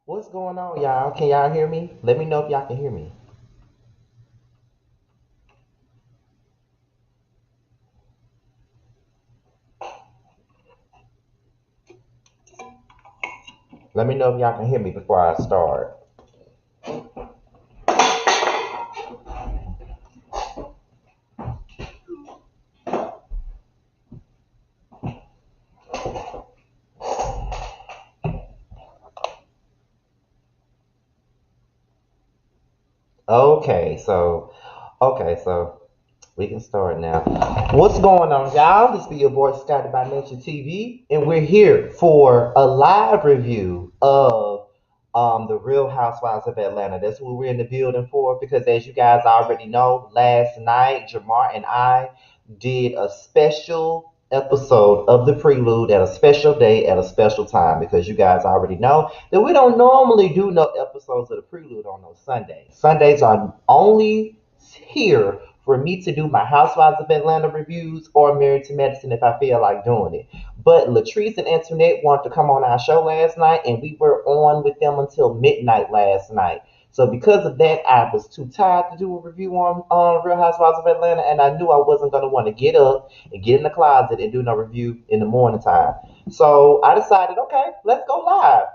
What's going on, y'all? Can y'all hear me? Let me know if y'all can hear me. Let me know if y'all can hear me before I start. Okay, so okay, so we can start now. What's going on, y'all? This be your boy Scotty by Nature TV, and we're here for a live review of the Real Housewives of Atlanta. That's what we're in the building for because, as you guys already know, last night Jamar and I did a special episode of the Prelude at a special day at a special time because you guys already know that we don't normally do no episodes of the Prelude on those Sundays. Sundays are only here for me to do my Housewives of Atlanta reviews or Married to Medicine if I feel like doing it. But Latrice and Antoinette wanted to come on our show last night, and we were on with them until midnight last night. So because of that, I was too tired to do a review on Real Housewives of Atlanta, and I knew I wasn't going to want to get up and get in the closet and do no review in the morning time. So I decided, okay, let's go live.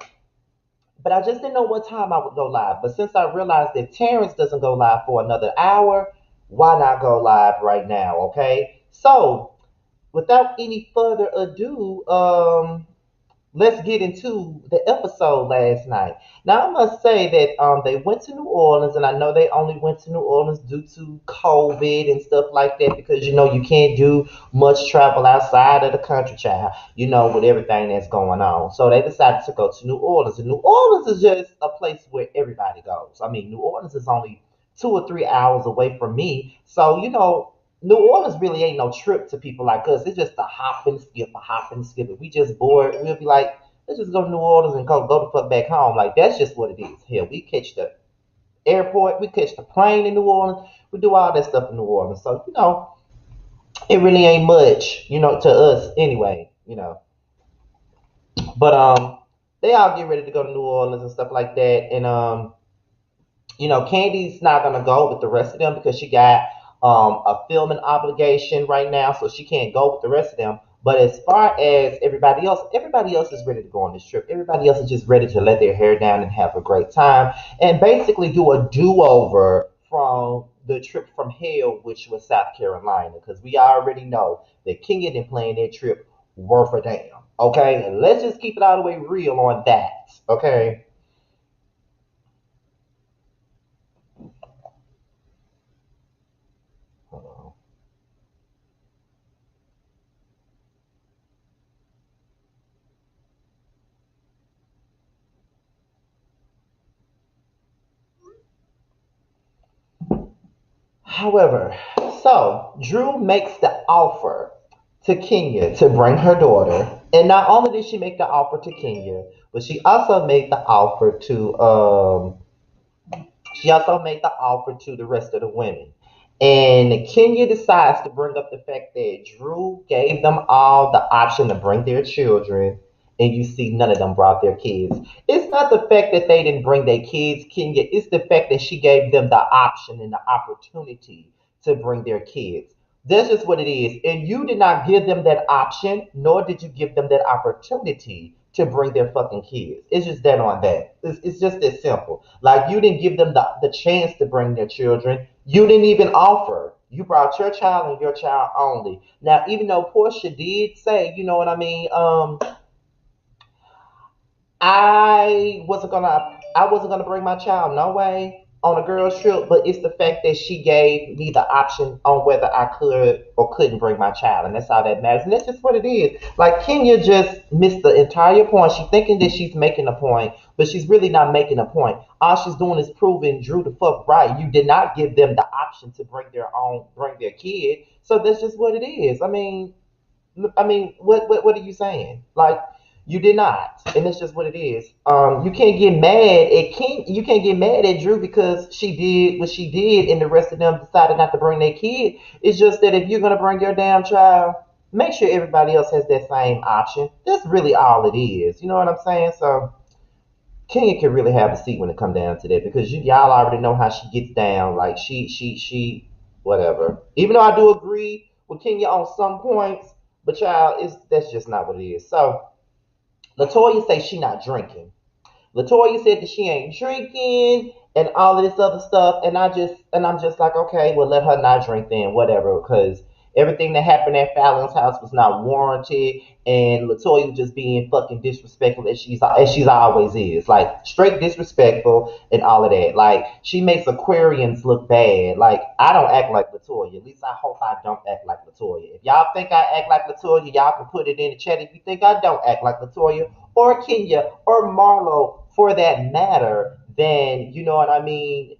But I just didn't know what time I would go live. But since I realized that Terrence doesn't go live for another hour, why not go live right now? Okay. So without any further ado, let's get into the episode last night. Now, I must say that they went to New Orleans, and I know they only went to New Orleans due to COVID and stuff like that because you can't do much travel outside of the country, child. With everything that's going on. So they decided to go to New Orleans, and New Orleans is just a place where everybody goes. I mean, New Orleans is only 2 or 3 hours away from me, so New Orleans really ain't no trip to people like us. It's just a hop and skip, a hop and skip. If we just bored, we'll be like, let's just go to New Orleans and go the fuck back home. Like that's just what it is. Hell, we catch the airport, we catch the plane in New Orleans, we do all that stuff in New Orleans. So it really ain't much, to us anyway. But they all get ready to go to New Orleans and stuff like that, and Candy's not gonna go with the rest of them because she got a filming obligation right now, so she can't go with the rest of them. But as far as everybody else is ready to go on this trip. Everybody else is just ready to let their hair down and have a great time and basically do a do-over from the trip from hell, which was South Carolina, because we already know that Kenya didn't plan their trip worth a damn. Okay, and let's just keep it all the way real on that. Okay. However, so Drew makes the offer to Kenya to bring her daughter. And not only did she make the offer to Kenya, but she also made the offer to the rest of the women. And Kenya decides to bring up the fact that Drew gave them all the option to bring their children, and you see none of them brought their kids. It's not the fact that they didn't bring their kids, Kenya. It's the fact that she gave them the option and the opportunity to bring their kids. That's just what it is. And you did not give them that option, nor did you give them that opportunity to bring their fucking kids. It's just that on that. It's just that simple. Like you didn't give them the chance to bring their children. You didn't even offer. You brought your child and your child only. Now, even though Portia did say, you know what I mean, I wasn't gonna bring my child no way on a girl's trip, but it's the fact that she gave me the option on whether I could or couldn't bring my child, and that's all that matters. And that's just what it is. Like Kenya just missed the entire point. She's thinking that she's making a point, but she's really not making a point. All she's doing is proving Drew the fuck right. You did not give them the option to bring their kid. So that's just what it is. I mean, what are you saying? Like, you did not, and that's just what it is. You can't get mad at King. You can't get mad at Drew because she did what she did, and the rest of them decided not to bring their kid. It's just that if you're gonna bring your damn child, make sure everybody else has that same option. That's really all it is. You know what I'm saying? So Kenya can really have a seat when it come down to that because y'all already know how she gets down. Like she, whatever. Even though I do agree with Kenya on some points, but y'all, that's just not what it is. So Latoya say she not drinking. Latoya said that she ain't drinking and all of this other stuff, and I'm just like, okay, well let her not drink then, whatever, because everything that happened at Fallon's house was not warranted, and Latoya just being fucking disrespectful as she's always is, like straight disrespectful and all of that. Like she makes Aquarians look bad. Like I don't act like Latoya. At least I hope I don't act like Latoya. If y'all think I act like Latoya, y'all can put it in the chat. If you think I don't act like Latoya, or Kenya or Marlo for that matter, then you know what I mean.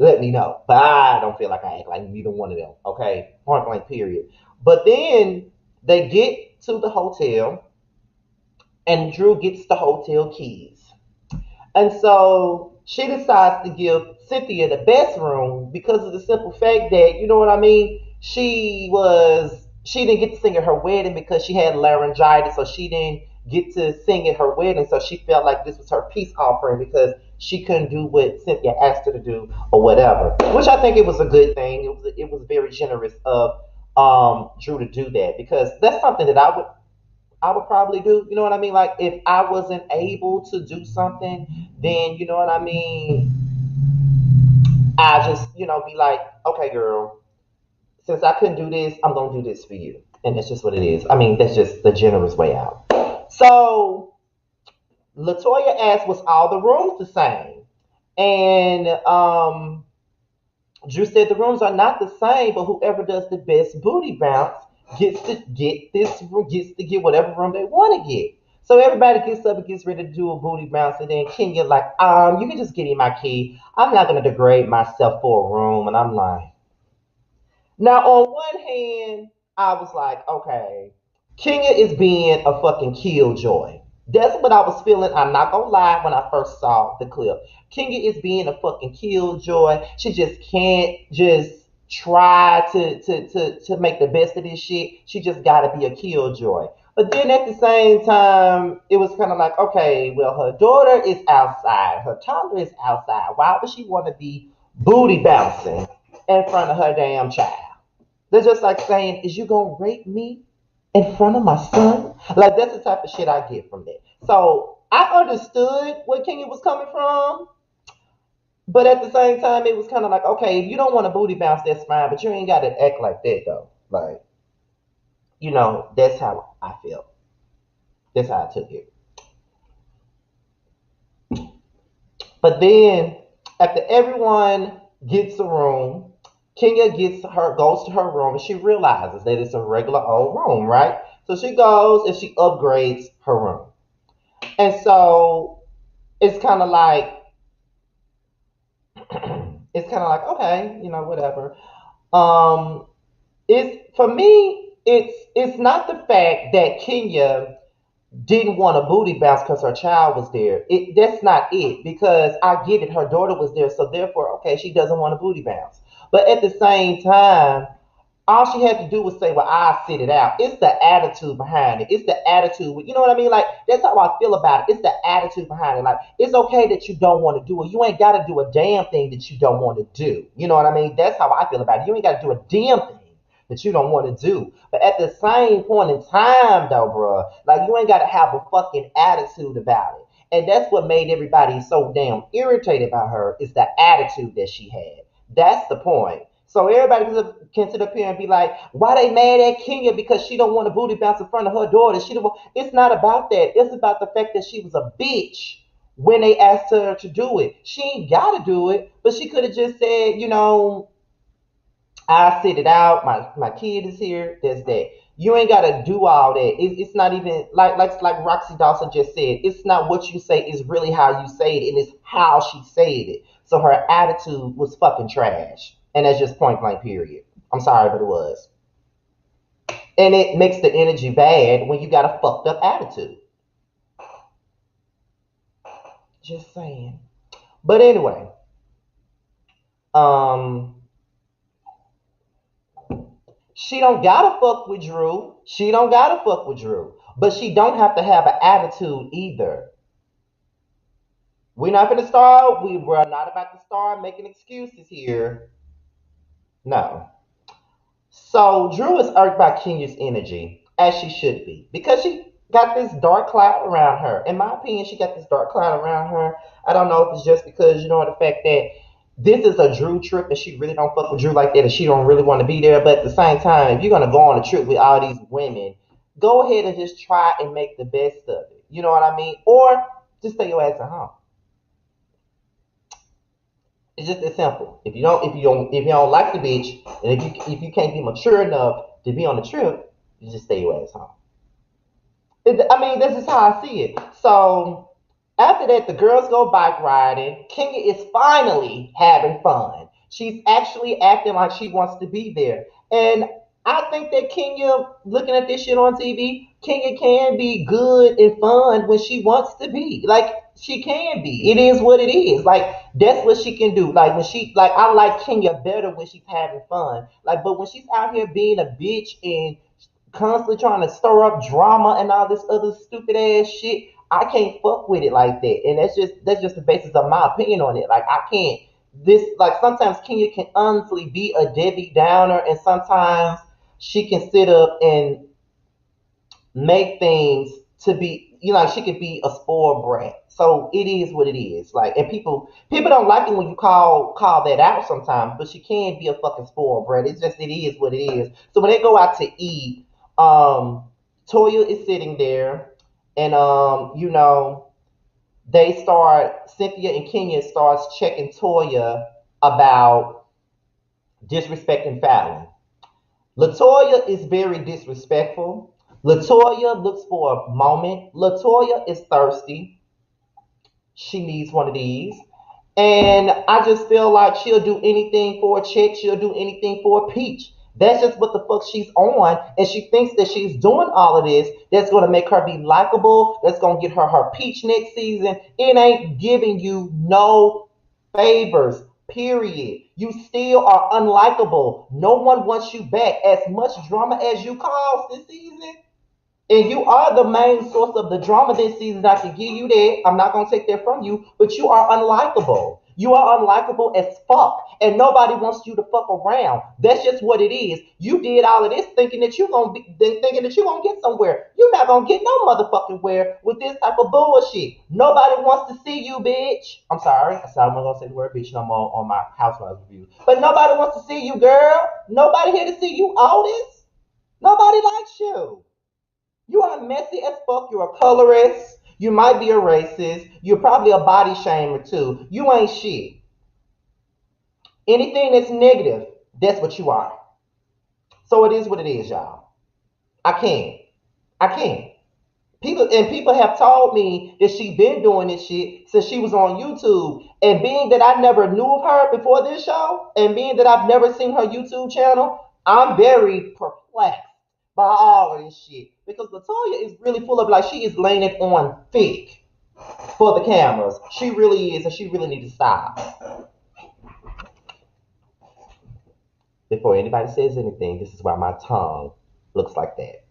Let me know. But I don't feel like I act like neither one of them. Okay, point blank. Period. But then they get to the hotel, and Drew gets the hotel keys. And so she decides to give Cynthia the best room because of the simple fact that, you know what I mean? She didn't get to sing at her wedding because she had laryngitis, so she didn't get to sing at her wedding. So she felt like this was her peace offering because she couldn't do what Cynthia asked her to do or whatever. Which I think it was a good thing. It was very generous of Drew to do that because that's something that I would probably do. You know what I mean? Like if I wasn't able to do something, then you know what I mean. I just be like, okay, girl, since I couldn't do this, I'm gonna do this for you, and that's just what it is. I mean, that's just the generous way out. So Latoya asked, "Was all the rooms the same?" And Drew said the rooms are not the same, but whoever does the best booty bounce gets to get whatever room they want to get. So everybody gets up and gets ready to do a booty bounce, and then Kenya like, you can just give me my key. I'm not gonna degrade myself for a room, and I'm like, now, on one hand, I was like, okay, Kenya is being a fucking killjoy. That's what I was feeling. I'm not gonna lie when I first saw the clip. Kenya is being a fucking killjoy. She just can't just try to make the best of this shit. She just gotta be a killjoy. But then at the same time, it was kind of like, okay, well, her daughter is outside. Her toddler is outside. Why would she want to be booty bouncing in front of her damn child? They're just like saying, "Is you gonna rape me in front of my son?" Like that's the type of shit I get from that. So I understood where Kenya was coming from, but at the same time, it was kind of like, okay, if you don't want a booty bounce, that's fine, but you ain't got to act like that though. Like, that's how I felt. That's how I took it. But then after everyone gets a room, Kenya goes to her room and she realizes that it's a regular old room, right? So she goes and she upgrades her room. And so it's kind of like okay, whatever. Um, it's for me, it's not the fact that Kenya didn't want a booty bounce because her child was there. That's not it because I get it. Her daughter was there, so therefore, okay, she doesn't want a booty bounce. But at the same time, all she had to do was say, "Well, I sit it out." It's the attitude behind it. It's the attitude. You know what I mean? Like that's how I feel about it. It's the attitude behind it. Like it's okay that you don't want to do it. You ain't got to do a damn thing that you don't want to do. You know what I mean? That's how I feel about it. You ain't got to do a damn thing that you don't want to do. But at the same point in time, though, bro, like you ain't got to have a fucking attitude about it. And that's what made everybody so damn irritated by her is the attitude that she had. That's the point. So everybody can sit up here and be like, why they mad at Kenya because she don't want a booty bounce in front of her daughter? She don't want, it's not about that. It's about the fact that she was a bitch when they asked her to do it. She ain't got to do it, but she could have just said, I sit it out. My kid is here. There's that. You ain't gotta do all that. It's not even like Roxy Dawson just said. It's not what you say. It's really how you say it, and it's how she said it. So her attitude was fucking trash, and that's just point blank. Period. I'm sorry, but it was, and it makes the energy bad when you got a fucked up attitude. Just saying. But anyway, um, she don't gotta fuck with Drew. She don't gotta fuck with Drew. But she don't have to have an attitude either. We're not going to start. We're not about to start making excuses here. No. So Drew is irked by Kenya's energy, as she should be, because she got this dark cloud around her. In my opinion, she got this dark cloud around her. I don't know if it's just because the fact that this is a Drew trip and she really don't fuck with Drew like that and she don't really want to be there. But at the same time, if you're gonna go on a trip with all these women, go ahead and just try and make the best of it. You know what I mean? Or just stay your ass at home. It's just that simple. If you don't like the beach, and if you can't be mature enough to be on the trip, you just stay your ass home. I mean, this is how I see it. So after that, the girls go bike riding. Kenya is finally having fun. She's actually acting like she wants to be there. And I think that Kenya, looking at this shit on TV, Kenya can be good and fun when she wants to be. Like, she can be. It is what it is. Like, that's what she can do. Like, I like Kenya better when she's having fun. Like, but when she's out here being a bitch and constantly trying to stir up drama and all this other stupid ass shit, I can't fuck with it like that. And that's just the basis of my opinion on it. Like, I can't this like sometimes Kenya can honestly be a Debbie Downer, and sometimes she can sit up and make things to be, like, she could be a spoiled brat. So it is what it is. Like, and people don't like it when you call that out sometimes, but she can be a fucking spoiled brat. It is what it is. So when they go out to eat, Toya is sitting there, and Cynthia and Kenya starts checking Toya about disrespecting Fallon. Latoya is very disrespectful. Latoya looks for a moment. Latoya is thirsty. She needs one of these. And I just feel like she'll do anything for a chick. She'll do anything for a peach. That's just what the fuck she's on. And she thinks that she's doing all of this. That's going to make her be likable. That's going to get her peach next season. It ain't giving you no favors. Period. You still are unlikable. No one wants you back. As much drama as you caused this season, and you are the main source of the drama this season. I can give you that. I'm not gonna take that from you, but you are unlikable. You are unlikable as fuck, and nobody wants you to fuck around. That's just what it is. You did all of this thinking that you gonna get somewhere. You're not gonna get no motherfucking where with this type of bullshit. Nobody wants to see you, bitch. I'm sorry. I'm not gonna say the word bitch no more on my Housewives review. But nobody wants to see you, girl. Nobody here to see you, Otis. Nobody likes you. You are messy as fuck. You're a colorist. You might be a racist. You're probably a body shamer too. You ain't shit. Anything that's negative, that's what you are. So it is what it is, y'all. I can't. I can't. People have told me that she been doing this shit since she was on YouTube. And being that I never knew of her before this show, and being that I've never seen her YouTube channel, I'm very perplexed by all of this shit. Because Latoya is really full of, like, she is laying it on thick for the cameras. She really is, and she really needs to stop. Before anybody says anything, this is why my tongue looks like that.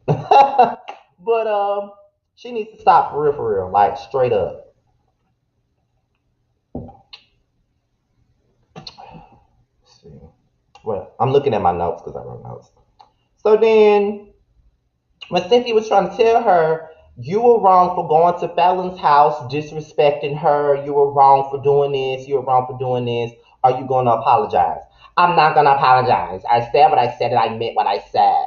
But she needs to stop for real, like, straight up. Let's see. Well, I'm looking at my notes because I wrote notes. So then, when Cynthia was trying to tell her, you were wrong for going to Fallon's house, disrespecting her. You were wrong for doing this. You were wrong for doing this. Are you going to apologize? I'm not going to apologize. I said what I said and I meant what I said.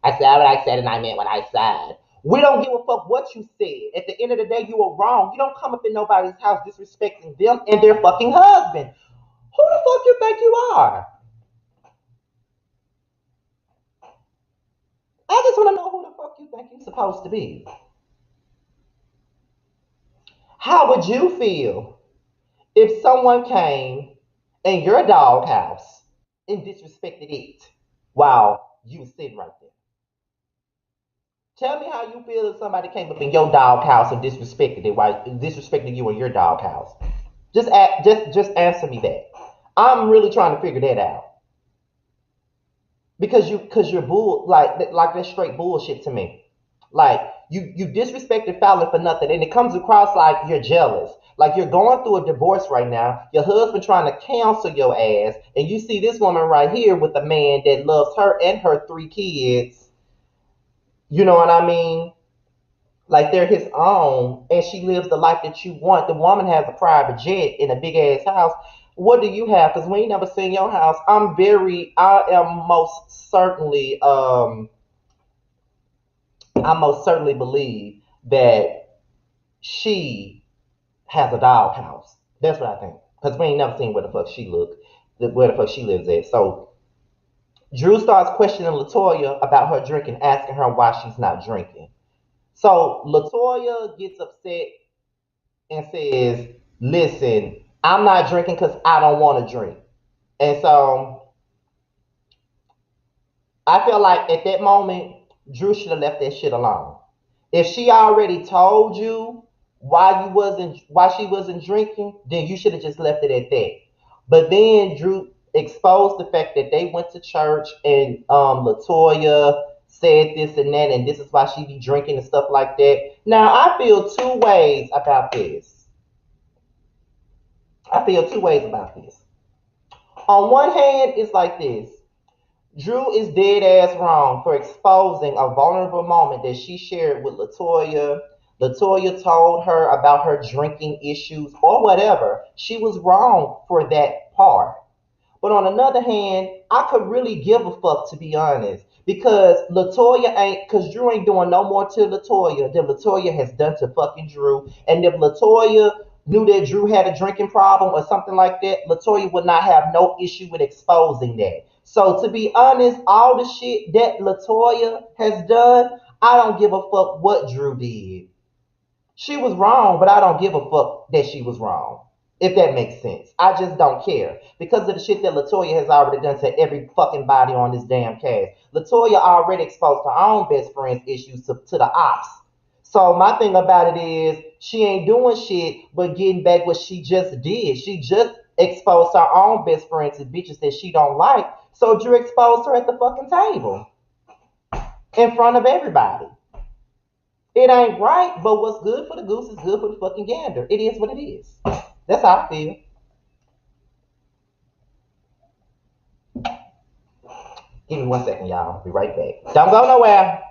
I said what I said and I meant what I said. We don't give a fuck what you said. At the end of the day, you were wrong. You don't come up in nobody's house disrespecting them and their fucking husband. Who the fuck you think you are? I just want to know who the fuck you think you're supposed to be. How would you feel if someone came in your doghouse and disrespected it while you were sitting right there? Tell me how you feel if somebody came up in your doghouse and disrespected it while disrespecting you in your doghouse. Just answer me that. I'm really trying to figure that out. Because you're bull like that's straight bullshit to me. Like you disrespected Fallon for nothing, and it comes across like you're jealous. Like you're going through a divorce right now. Your husband trying to counsel your ass, and you see this woman right here with a man that loves her and her three kids. You know what I mean? Like they're his own, and she lives the life that you want. The woman has a private jet in a big ass house. What do you have? Because we ain't never seen your house. I am most certainly, I most certainly believe that she has a doghouse. That's what I think. Because we ain't never seen where the fuck she where the fuck she lives at. So Drew starts questioning Latoya about her drinking, asking her why she's not drinking. So Latoya gets upset and says, "Listen, I'm not drinking because I don't want to drink." And so I feel like at that moment, Drew should have left that shit alone. If she already told you why she wasn't drinking, then you should have just left it at that. But then Drew exposed the fact that they went to church and Latoya said this and that, and this is why she be drinking and stuff like that. Now I feel two ways about this. I feel two ways about this. On one hand, it's like this. Drew is dead ass wrong for exposing a vulnerable moment that she shared with Latoya. Latoya told her about her drinking issues or whatever. She was wrong for that part. But on another hand, I could really give a fuck, to be honest, because because Drew ain't doing no more to Latoya than Latoya has done to fucking Drew. And if Latoya knew that Drew had a drinking problem or something like that, Latoya would not have no issue with exposing that. So to be honest, all the shit that Latoya has done, I don't give a fuck what Drew did. She was wrong, but I don't give a fuck that she was wrong. If that makes sense. I just don't care. Because of the shit that Latoya has already done to every fucking body on this damn cast. Latoya already exposed her own best friend's issues to the ops. So my thing about it is she ain't doing shit but getting back what she just did. She just exposed her own best friend to bitches that she don't like. So Drew exposed her at the fucking table. In front of everybody. It ain't right, but what's good for the goose is good for the fucking gander. It is what it is. That's how I feel. Give me 1 second, y'all. Be right back. Don't go nowhere.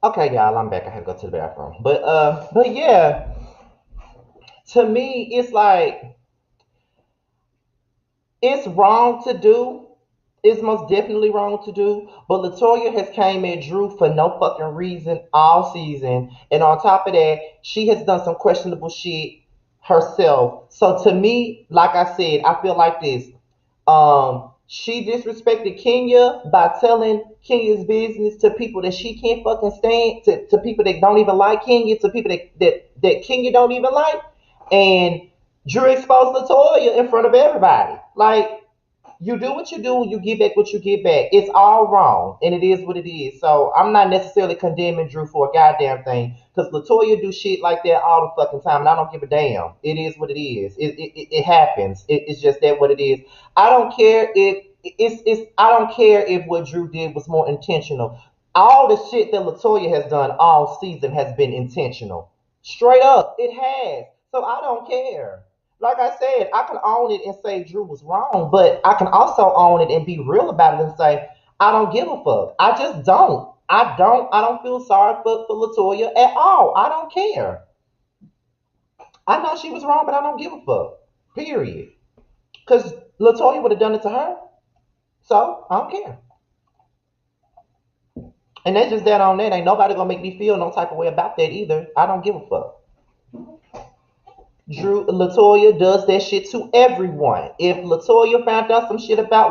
Okay, y'all, I'm back. I had to go to the bathroom. But yeah, to me, it's like it's wrong to do. It's most definitely wrong to do. But Latoya has came at Drew for no fucking reason all season. And on top of that, she has done some questionable shit herself. So to me, like I said, I feel like this. She disrespected Kenya by telling Kenya's business to people that she can't fucking stand, to people that don't even like Kenya, to people that Kenya don't even like. And Drew exposed Latoya in front of everybody. Like, you do what you do, you get back what you get back. It's all wrong, and it is what it is. So I'm not necessarily condemning Drew for a goddamn thing, because Latoya do shit like that all the fucking time, and I don't give a damn. It is what it is. It happens. It's just that what it is. I don't care if I don't care if what Drew did was more intentional. All the shit that Latoya has done all season has been intentional. Straight up, it has. So I don't care. Like I said, I can own it and say Drew was wrong, but I can also own it and be real about it and say, I don't give a fuck. I just don't. I don't feel sorry for Latoya at all. I don't care. I know she was wrong, but I don't give a fuck. Period. Because Latoya would have done it to her. So I don't care. And that's just that on that. Ain't nobody gonna make me feel no type of way about that either. I don't give a fuck. Drew Latoya does that shit to everyone. If Latoya found out some shit about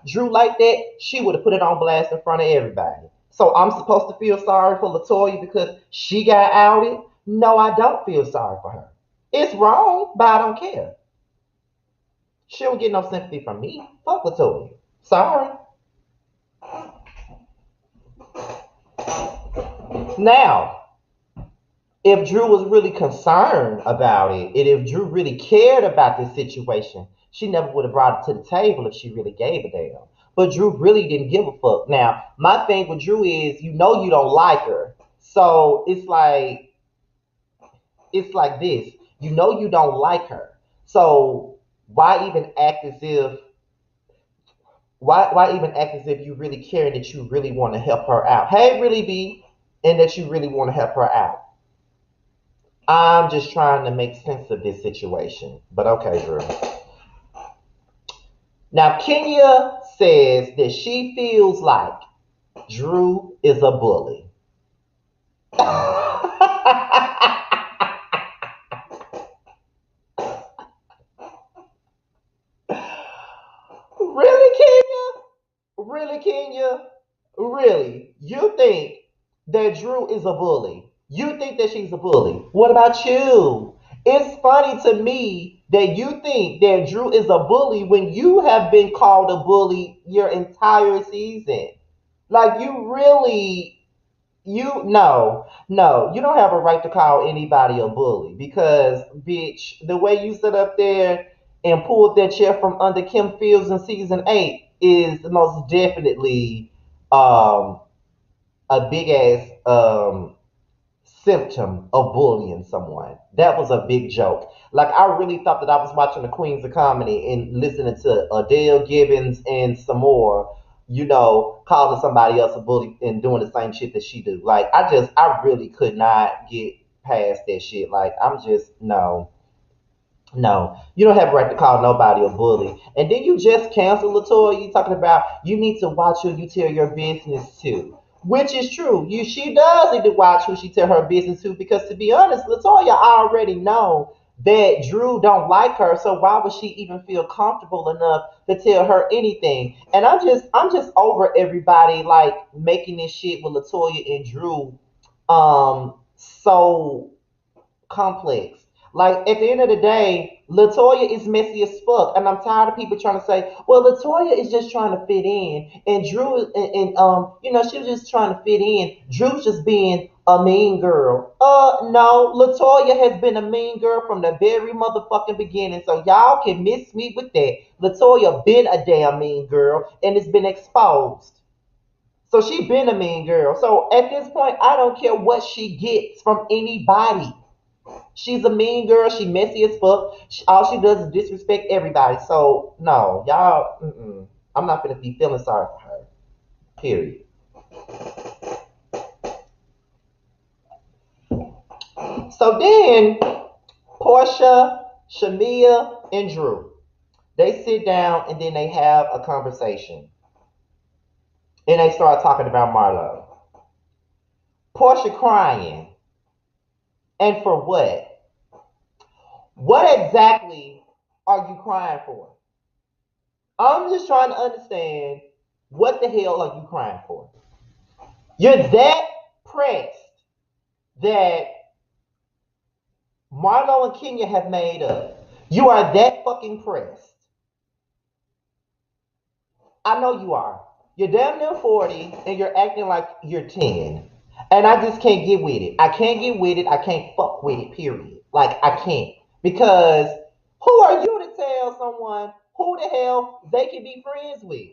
Drew like that, she would have put it on blast in front of everybody. So I'm supposed to feel sorry for Latoya because she got outed? No, I don't feel sorry for her. It's wrong, but I don't care. She don't get no sympathy from me. Fuck Latoya. Sorry. Now, if Drew was really concerned about it, and if Drew really cared about this situation, she never would have brought it to the table if she really gave a damn. But Drew really didn't give a fuck. Now, my thing with Drew is, you know, you don't like her, so it's like this. You know, you don't like her, so why even act as if why even act as if you really care and that you really want to help her out? Hey, really be, and that you really want to help her out. I'm just trying to make sense of this situation. But okay, Drew. Now, Kenya says that she feels like Drew is a bully. Really, Kenya? Really, Kenya? Really? You think that Drew is a bully? You think that she's a bully? What about you? It's funny to me that you think that Drew is a bully when you have been called a bully your entire season. Like you really, you no, you don't have a right to call anybody a bully because, bitch, the way you sit up there and pulled that chair from under Kim Fields in season 8 is most definitely um, a big ass symptom of bullying someone. That was a big joke. Like I really thought that I was watching the Queens of Comedy and listening to Adele Gibbons and some more, calling somebody else a bully and doing the same shit that she do. Like I really could not get past that shit. Like I'm just no. No, you don't have a right to call nobody a bully. And then you just cancel Latoya. You talking about you need to watch who you tell your business to, which is true. She does need to watch who she tell her business to because to be honest, Latoya already know that Drew don't like her. So why would she even feel comfortable enough to tell her anything? And I'm just over everybody like making this shit with Latoya and Drew so complex. Like at the end of the day, Latoya is messy as fuck, and I'm tired of people trying to say, "Well, Latoya is just trying to fit in," and Drew, she was just trying to fit in. Drew's just being a mean girl. No, Latoya has been a mean girl from the very motherfucking beginning, so y'all can miss me with that. Latoya been a damn mean girl, and it's been exposed. So she been a mean girl. So at this point, I don't care what she gets from anybody. She's a mean girl. She messy as fuck. All she does is disrespect everybody. So no, y'all. I'm not gonna be feeling sorry for her. Period. So then, Porsha, Shamia, and Drew, they sit down and then they have a conversation, and they start talking about Marlo. Porsha crying, and for what? What exactly are you crying for? I'm just trying to understand what the hell are you crying for? You're that pressed that Marlo and Kenya have made up. You are that fucking pressed. I know you are. You're damn near 40 and you're acting like you're 10. And I just can't get with it. I can't get with it. I can't fuck with it, period. Like, I can't. Because who are you to tell someone who the hell they can be friends with?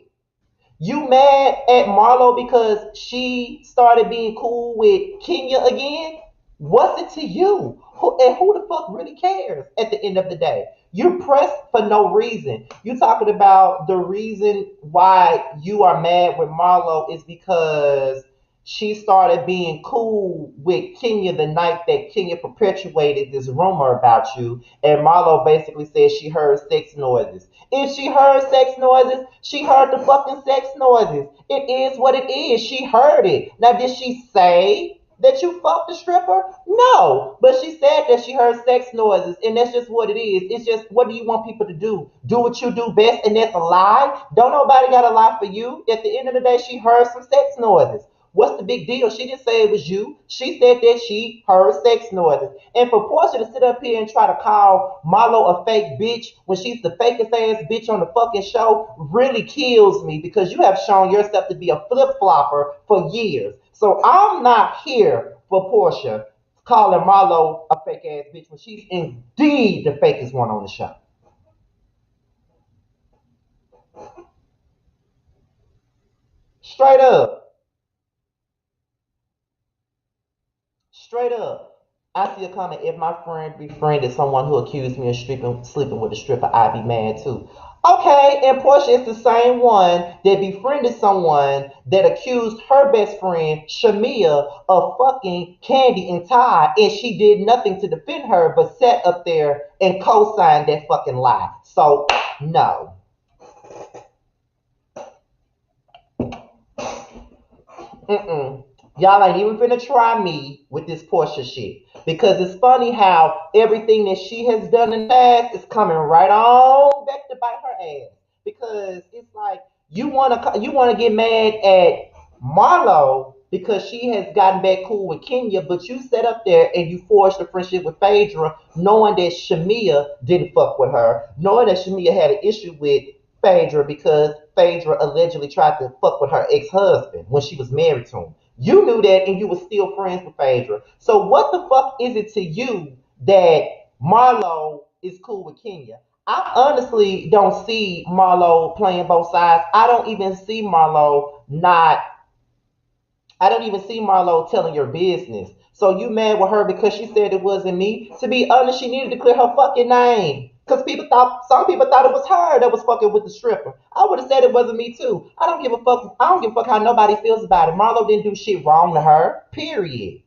You mad at Marlo because she started being cool with Kenya again? What's it to you? Who the fuck really cares at the end of the day? You're pressed for no reason. You talking about the reason why you are mad with Marlo is because she started being cool with Kenya the night that Kenya perpetuated this rumor about you, and Marlo basically said she heard sex noises. If she heard sex noises, she heard the fucking sex noises. It is what it is. She heard it. Now, did she say that you fucked the stripper? No. But she said that she heard sex noises, and that's just what it is. It's just, what do you want people to do? Do what you do best, and that's a lie? Don't nobody got a lie for you. At the end of the day, she heard some sex noises. What's the big deal? She didn't say it was you. She said that she heard sex noises. And for Porsha to sit up here and try to call Marlo a fake bitch when she's the fakest ass bitch on the fucking show really kills me, because you have shown yourself to be a flip flopper for years. So I'm not here for Porsha calling Marlo a fake ass bitch when she's indeed the fakest one on the show. Straight up. Straight up. I see a comment. If my friend befriended someone who accused me of sleeping with a stripper, I'd be mad too. Okay, and Portia is the same one that befriended someone that accused her best friend, Shamia, of fucking Candy and Ty, and she did nothing to defend her but sat up there and co signed that fucking lie. So, no. Mm-mm. Y'all ain't even finna try me with this Porsche shit. Because it's funny how everything that she has done in the past is coming right on back to bite her ass. Because it's like you wanna get mad at Marlo because she has gotten back cool with Kenya, but you sat up there and you forged a friendship with Phaedra, knowing that Shamia didn't fuck with her, knowing that Shamia had an issue with Phaedra because Phaedra allegedly tried to fuck with her ex-husband when she was married to him. You knew that and you were still friends with Phaedra. So what the fuck is it to you that Marlo is cool with Kenya? I honestly don't see Marlo playing both sides. I don't even see Marlo telling your business. So you mad with her because she said it wasn't me? To be honest, she needed to clear her fucking name. Cause some people thought it was her that was fucking with the stripper. I would have said it wasn't me too. I don't give a fuck. I don't give a fuck how nobody feels about it. Marlo didn't do shit wrong to her. Period.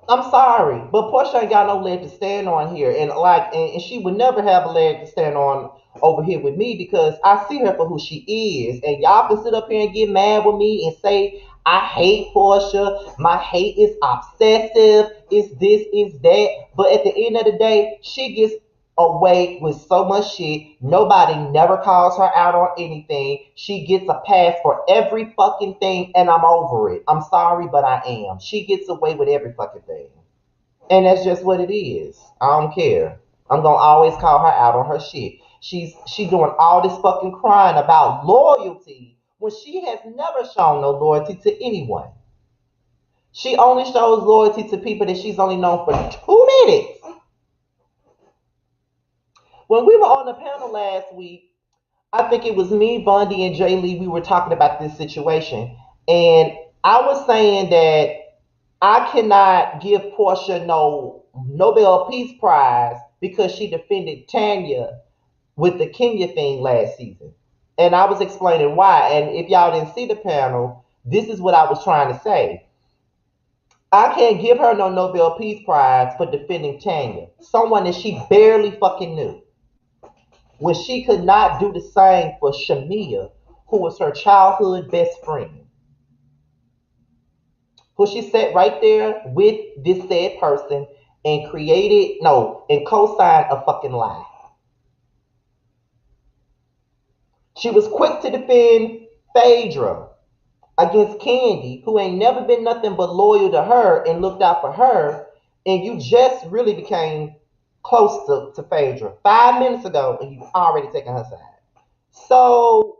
I'm sorry, but Portia ain't got no leg to stand on here, and she would never have a leg to stand on over here with me because I see her for who she is, and y'all can sit up here and get mad with me and say I hate Portia, my hate is obsessive, is this, is that, but at the end of the day, she gets away with so much shit. Nobody never calls her out on anything. She gets a pass for every fucking thing, and I'm over it. I'm sorry, but I am. She gets away with every fucking thing. And that's just what it is. I don't care. I'm gonna always call her out on her shit. She's doing all this fucking crying about loyalty when she has never shown no loyalty to anyone. She only shows loyalty to people that she's only known for 2 minutes. When we were on the panel last week, I think it was me, Bundy, and Jay Lee. We were talking about this situation, and I was saying that I cannot give Portia no Nobel Peace Prize because she defended Tanya with the Kenya thing last season, and I was explaining why. And if y'all didn't see the panel, this is what I was trying to say. I can't give her no Nobel Peace Prize for defending Tanya, someone that she barely fucking knew, when she could not do the same for Shamia, who was her childhood best friend, who she sat right there with this said person and created, no, and co-signed a fucking lie. She was quick to defend Phaedra against Candy, who ain't never been nothing but loyal to her and looked out for her, and you just really became close to Phaedra 5 minutes ago and you've already taken her side. So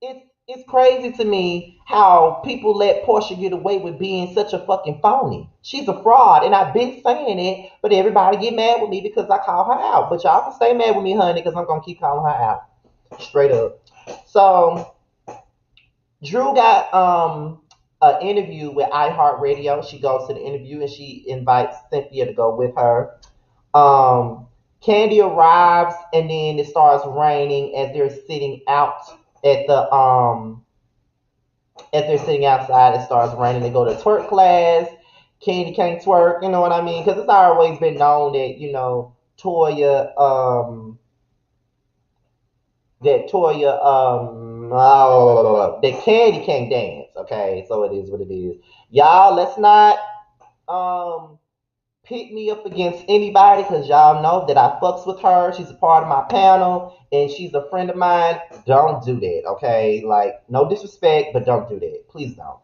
it's it's crazy to me how people let Porsha get away with being such a fucking phony. She's a fraud, and I've been saying it, but everybody get mad with me because I call her out. But y'all can stay mad with me, honey, because I'm gonna keep calling her out straight up. So Drew got an interview with iHeartRadio. She goes to the interview and she invites Cynthia to go with her. Um, Candy arrives and then it starts raining as they're sitting out at the as they're sitting outside. It starts raining. They go to twerk class. Candy can't twerk, you know what I mean? Because it's always been known that Toya that Candy can't dance. Okay, so it is what it is. Y'all, let's not um pit me up against anybody because y'all know that I fucks with her. She's a part of my panel and she's a friend of mine. Don't do that, okay? Like, no disrespect, but don't do that. Please don't.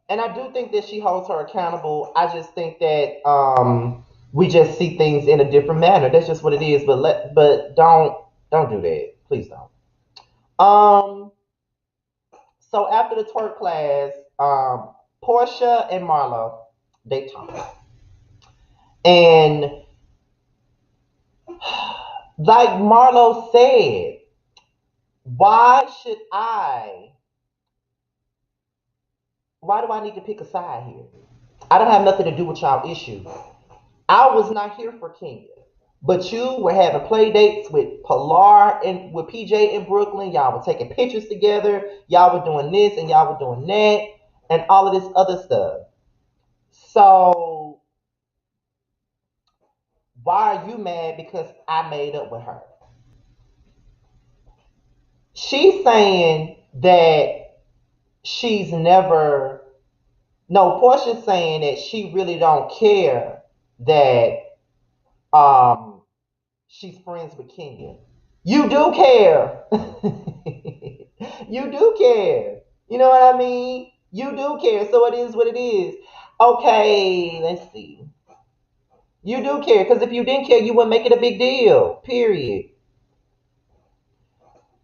And I do think that she holds her accountable. I just think that we just see things in a different manner. That's just what it is. But don't do that. Please don't. Um so after the twerk class, Porsha and Marlo, they talk. And like Marlo said, why should I? Why do I need to pick a side here? I don't have nothing to do with y'all issue. I was not here for Kenya. But you were having play dates with Pilar and with PJ in Brooklyn. Y'all were taking pictures together. Y'all were doing this and y'all were doing that and all of this other stuff. So why are you mad because I made up with her? She's saying that she's never no, Portia's saying that she really don't care that um she's friends with Kenya. You do care. You do care. You know what I mean? You do care. So it is what it is. Okay, let's see. You do care because if you didn't care, you wouldn't make it a big deal. Period.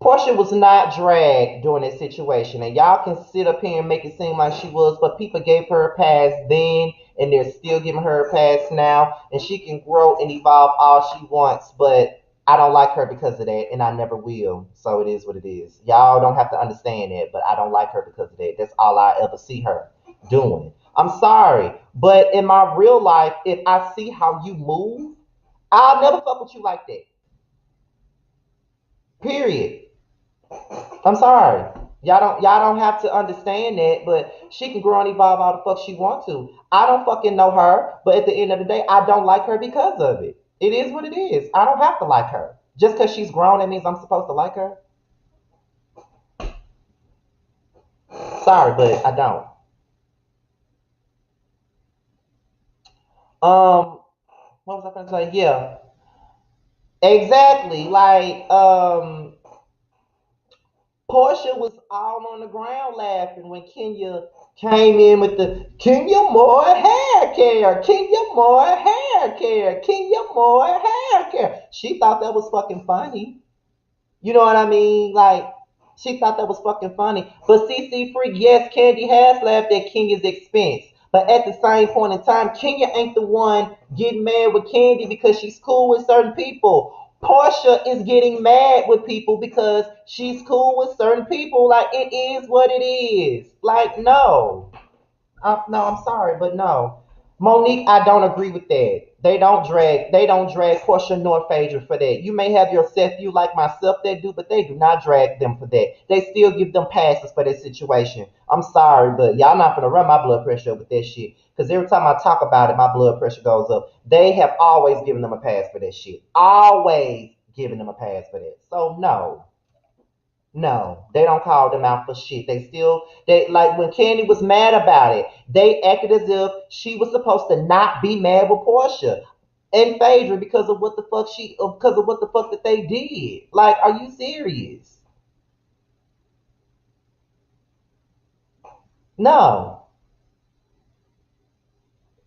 Porsha was not dragged during this situation, and y'all can sit up here and make it seem like she was, but people gave her a pass then, and they're still giving her a pass now, and she can grow and evolve all she wants, but I don't like her because of that, and I never will. So it is what it is. Y'all don't have to understand that, but I don't like her because of that. That's all I ever see her doing. I'm sorry, but in my real life, if I see how you move, I'll never fuck with you like that. Period. I'm sorry. Y'all don't have to understand that, but she can grow and evolve all the fuck she wants to. I don't fucking know her, but at the end of the day, I don't like her because of it. It is what it is. I don't have to like her. Just because she's grown, that means I'm supposed to like her. Sorry, but I don't. Um, what was I going to say? Yeah, exactly. Like, Portia was all on the ground laughing when Kenya came in with the Kenya more hair care, Kenya more hair care, Kenya more hair care. She thought that was fucking funny. You know what I mean? Like, she thought that was fucking funny. But CC Freak, yes, Candy has laughed at Kenya's expense. But at the same point in time, Kenya ain't the one getting mad with Candy because she's cool with certain people. Portia is getting mad with people because she's cool with certain people. Like, it is what it is. Like, no. No, I'm sorry, but no. Monique, I don't agree with that. They don't drag Portia nor Phaedra for that. You may have your set few like myself that do, but they do not drag them for that. They still give them passes for that situation. I'm sorry, but y'all not gonna run my blood pressure up with that shit. Because every time I talk about it, my blood pressure goes up. They have always given them a pass for that shit. Always giving them a pass for that. So no. No, they don't call them out for shit. They like when Candy was mad about it, they acted as if she was supposed to not be mad with Portia and Phaedra because of what the fuck that they did. Like, are you serious? No,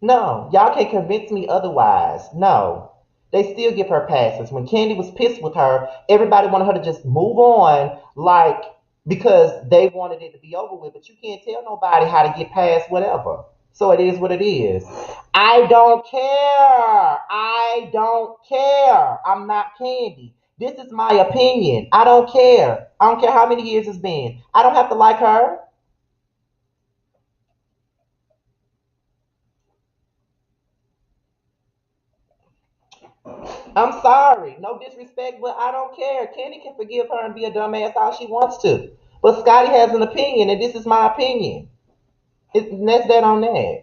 no, y'all can't convince me otherwise. No, They still give her passes. When Candy was pissed with her, everybody wanted her to just move on, like because they wanted it to be over with. But you can't tell nobody how to get past whatever. So it is what it is. I don't care. I don't care. I'm not Candy. This is my opinion. I don't care. I don't care how many years it's been. I don't have to like her. I'm sorry. No disrespect, but I don't care. Candy can forgive her and be a dumbass all she wants to. But Scotty has an opinion, and this is my opinion. And that's that on that.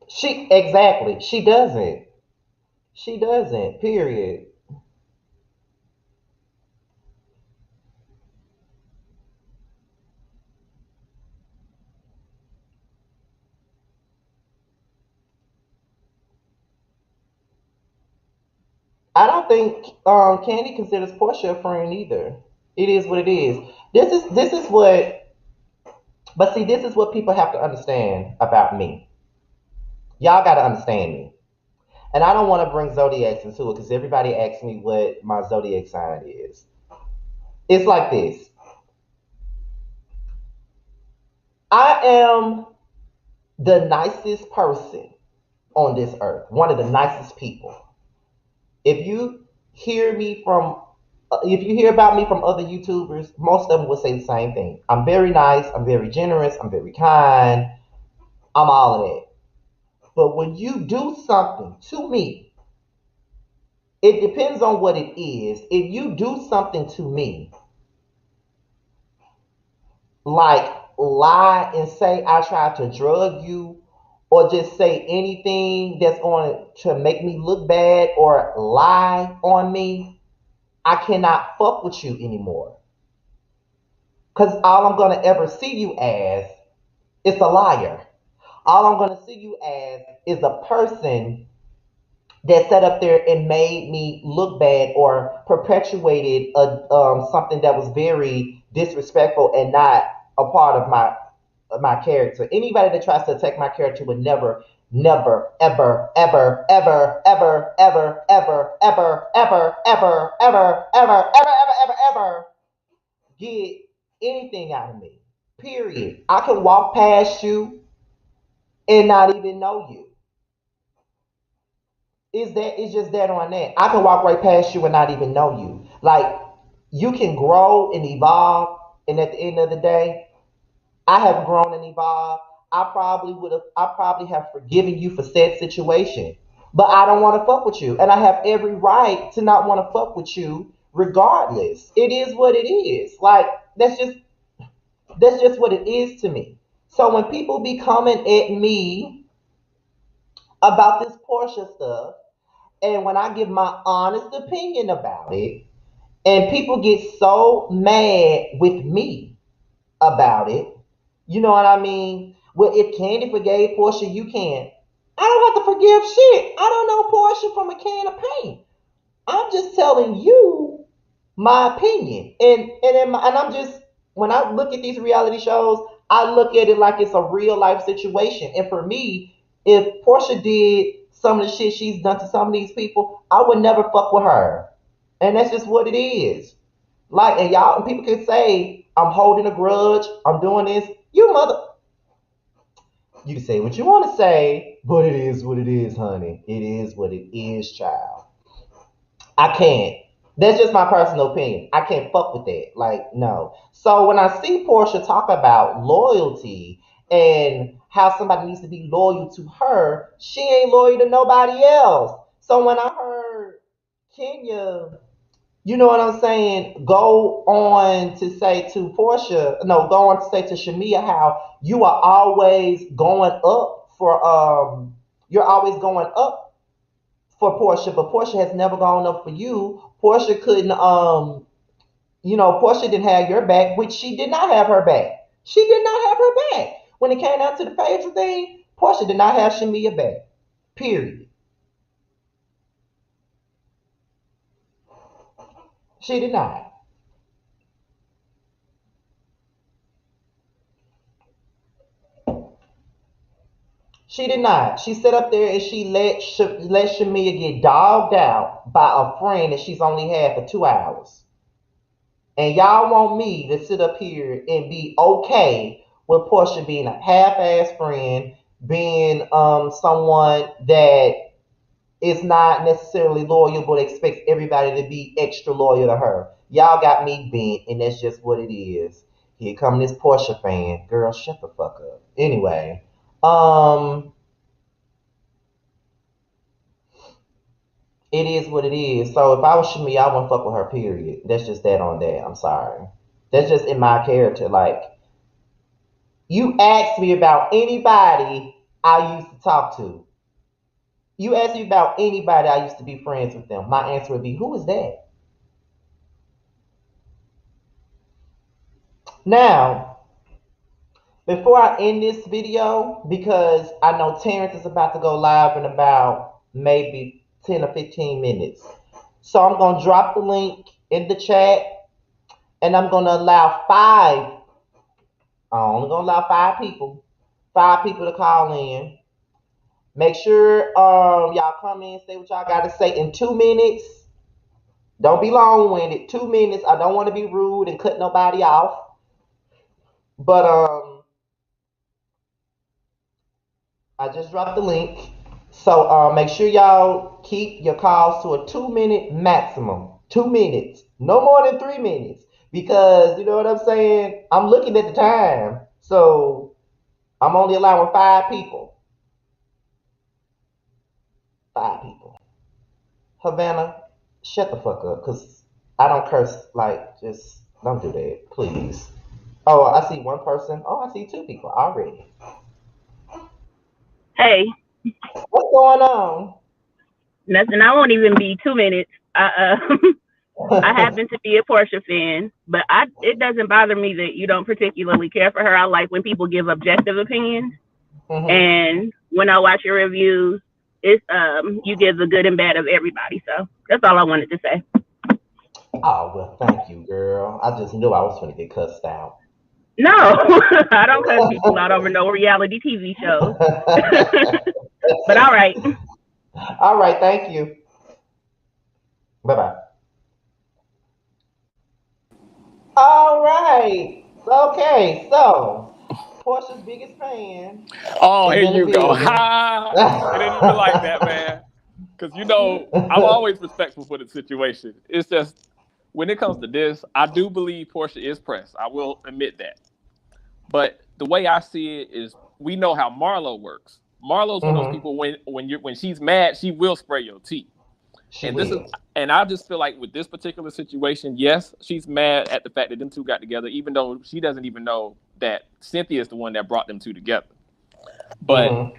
She exactly. She doesn't. She doesn't. Period. I don't think Candy considers Portia a friend either. It is what it is. This is what. But see, this is what people have to understand about me. Y'all got to understand me. And I don't want to bring zodiacs into it because everybody asks me what my zodiac sign is. It's like this. I am the nicest person on this earth, one of the nicest people. If you hear me from, if you hear about me from other YouTubers, most of them will say the same thing. I'm very nice, I'm very generous, I'm very kind, I'm all of that. But when you do something to me, it depends on what it is. If you do something to me, like lie and say I tried to drug you, or just say anything that's going to make me look bad or lie on me, I cannot fuck with you anymore. Because all I'm going to ever see you as is a liar. All I'm going to see you as is a person that sat up there and made me look bad or perpetuated something that was very disrespectful and not a part of my character. Anybody that tries to attack my character would never, never, ever, ever, ever, ever, ever, ever, ever, ever, ever, ever, ever, ever, ever, ever, ever get anything out of me. Period. I can walk past you and not even know you. It's just that on that. I can walk right past you and not even know you. Like you can grow and evolve, and at the end of the day, I have grown and evolved. I probably have forgiven you for said situation. But I don't want to fuck with you. And I have every right to not want to fuck with you regardless. It is what it is. Like that's just what it is to me. So when people be coming at me about this Porsche stuff, and when I give my honest opinion about it, and people get so mad with me about it, you know what I mean? Well, if Candy forgave Portia, you can. I don't have to forgive shit. I don't know Portia from a can of paint. I'm just telling you my opinion, and I'm just when I look at these reality shows, I look at it like it's a real life situation. And for me, if Portia did some of the shit she's done to some of these people, I would never fuck with her, and that's just what it is. Like, and y'all, and people can say I'm holding a grudge, I'm doing this. You mother, you can say what you want to say, but it is what it is, honey. It is what it is, child. I can't. That's just my personal opinion. I can't fuck with that. Like, no. So when I see Portia talk about loyalty and how somebody needs to be loyal to her, she ain't loyal to nobody else. So when I heard Kenya, you know what I'm saying, go on to say to Portia, no, go on to say to Shamia how you are always going up for you're always going up for Portia, but Portia has never gone up for you. Portia couldn't, Portia didn't have your back, which she did not have her back. She did not have her back. When it came down to the Phaedra thing, Portia did not have Shamia back. Period. She did not. She did not. She sat up there and she let Shamia get dogged out by a friend that she's only had for 2 hours. And y'all want me to sit up here and be okay with Porsha being a half-ass friend, being someone that is not necessarily loyal but expects everybody to be extra loyal to her. Y'all got me bent, and that's just what it is. Here come this Porsha fan. Girl, shut the fuck up. Anyway, um, it is what it is. So if I was Shami, I wouldn't fuck with her, period. That's just that on that. I'm sorry. That's just in my character. Like, you asked me about anybody I used to talk to. You asked me about anybody I used to be friends with them. My answer would be, who is that? Now, before I end this video, because I know Terrence is about to go live in about maybe 10 or 15 minutes. So I'm going to drop the link in the chat, and I'm going to allow I'm only going to allow five people to call in. Make sure y'all come in, say what y'all got to say in 2 minutes. Don't be long-winded. 2 minutes. I don't want to be rude and cut nobody off. But I just dropped the link. So make sure y'all keep your calls to a 2-minute maximum. 2 minutes. No more than 3 minutes. Because, you know what I'm saying? I'm looking at the time. So I'm only allowing 5 people. 5 people. Havana, shut the fuck up. Because I don't curse. Like, just don't do that. Please. Oh, I see one person. Oh, I see 2 people already. Hey. What's going on? Nothing. I won't even be 2 minutes. I happen to be a Porsha fan, but it doesn't bother me that you don't particularly care for her. I like when people give objective opinions, and when I watch your reviews, it's you give the good and bad of everybody. So that's all I wanted to say. Oh well, thank you, girl. I just knew I was going to get cussed out. No, I don't cuss people out over no reality TV shows. But all right. All right, thank you. Bye bye. All right. Okay, so Portia's biggest fan. Oh, here you go. Ha! It ain't even like that, man. Because, I'm always respectful for the situation. It's just, when it comes to this, I do believe Porsha is pressed. I will admit that. But the way I see it is, we know how Marlo works. Marlo's one of those people, when she's mad, she will spray your tea. And I just feel like with this particular situation, yes, she's mad at the fact that them two got together, even though she doesn't even know that Cynthia is the one that brought them two together. But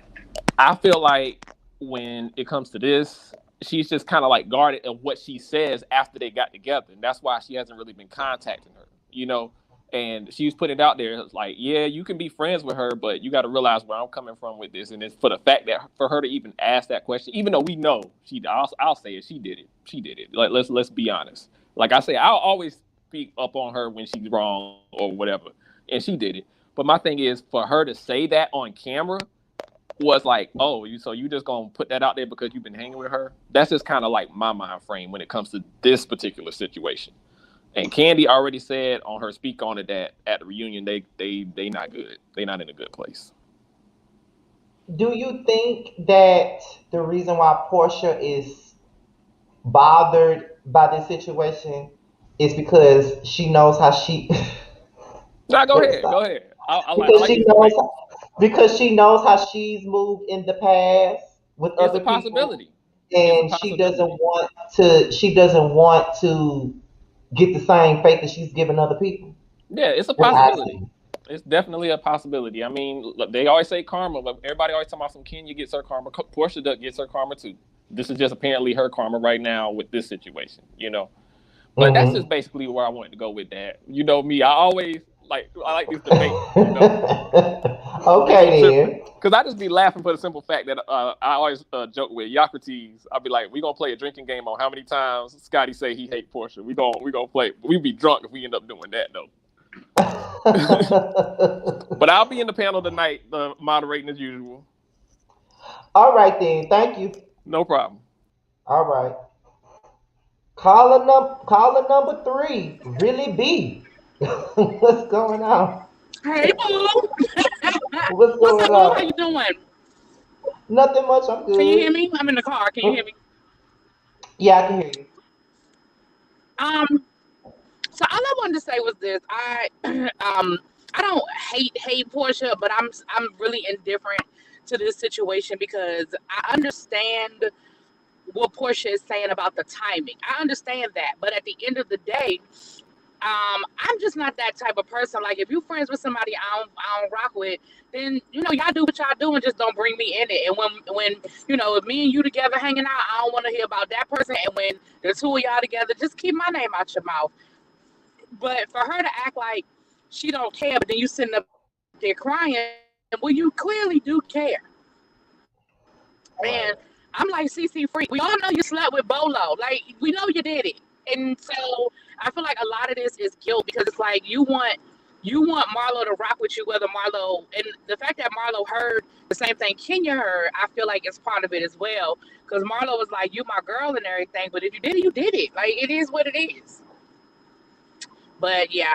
I feel like when it comes to this, she's just kind of like guarded of what she says after they got together. And that's why she hasn't really been contacting her, And she's putting it out there. It's like, yeah, you can be friends with her, but you got to realize where I'm coming from with this. And it's for the fact that for her to even ask that question, even though we know I'll say it, she did it. She did it. Like, let's be honest. Like I say, I'll always speak up on her when she's wrong or whatever. And she did it. But my thing is, for her to say that on camera was like, oh, so you just gonna put that out there because you've been hanging with her? That's just kind of like my mind frame when it comes to this particular situation. And Candy already said on her speak on it that at the reunion they not good. They not in a good place. Do you think that the reason why Porsha is bothered by this situation is because she knows how she? Nah, go ahead. Because she knows how she's moved in the past with other people, and she doesn't want to get the same fate that she's giving other people. Yeah, it's a possibility. It's definitely a possibility. I mean, look, they always say karma, but everybody always talking about some Kenya gets her karma. Porsha gets her karma too. This is just apparently her karma right now with this situation, But that's just basically where I wanted to go with that. You know me, I like this debate, Okay, then. Because I just be laughing for the simple fact that I always joke with Socrates. I'll be like, we gonna play a drinking game on how many times Scotty say he hate Porsha. We gonna play. We be drunk if we end up doing that though. But I'll be in the panel tonight, moderating as usual. All right then. Thank you. No problem. All right. Caller number three. Really be. What's going on? Hey, boo. What's What's going up, boo? How you on? doing? Nothing much. I'm Can you hear good. me? I'm in the car. Can you hear me? Yeah, I can hear you. Um, so all I wanted to say was this. I don't hate Portia, but I'm really indifferent to this situation because I understand what Portia is saying about the timing. I understand that, but at the end of the day, I'm just not that type of person. Like if you friends with somebody I don't rock with, then y'all do what y'all do and just don't bring me in it. And when if me and you together hanging out, I don't want to hear about that person. And when the two of y'all together, just keep my name out your mouth. But for her to act like she don't care, but then you sitting up there crying, well, you clearly do care. Right. And I'm like CC free. We all know you slept with Bolo. Like we know you did it. And so I feel like a lot of this is guilt because it's like you want Marlo to rock with you, whether Marlo and the fact that Marlo heard the same thing Kenya heard, I feel like it's part of it as well. Because Marlo was like, "You my girl and everything," but if you did it, you did it. Like it is what it is. But yeah,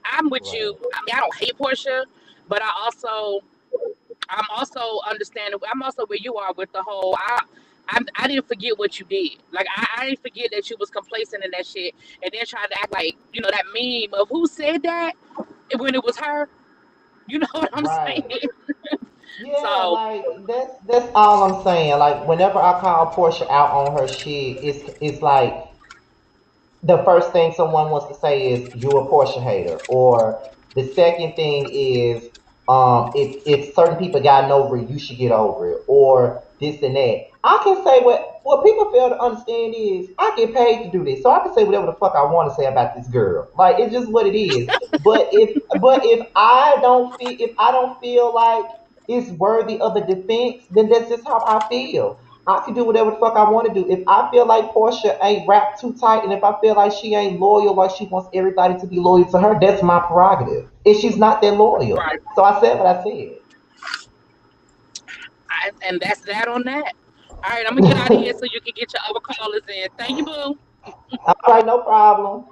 I'm with Right. you. I mean, I don't hate Portia, but I'm also understanding. I'm also where you are with the whole. I didn't forget what you did. Like I didn't forget that you was complacent in that shit, and then trying to act like that meme of who said that when it was her. You know what I'm saying? Right. Yeah, So like that's all I'm saying. Like whenever I call Portia out on her shit, it's like the first thing someone wants to say is you a Porsche hater, or the second thing is if certain people gotten over it, you should get over it, or this and that. I can say what people fail to understand is I get paid to do this, so I can say whatever the fuck I want to say about this girl. Like it's just what it is. But if I don't feel like it's worthy of a defense, then that's just how I feel. I can do whatever the fuck I want to do. If I feel like Portia ain't wrapped too tight, and if I feel like she ain't loyal, like she wants everybody to be loyal to her, that's my prerogative. If she's not that loyal, right, so I said what I said. and that's that on that. All right, I'm gonna get out of here so you can get your other callers in. Thank you, boo. All right, no problem.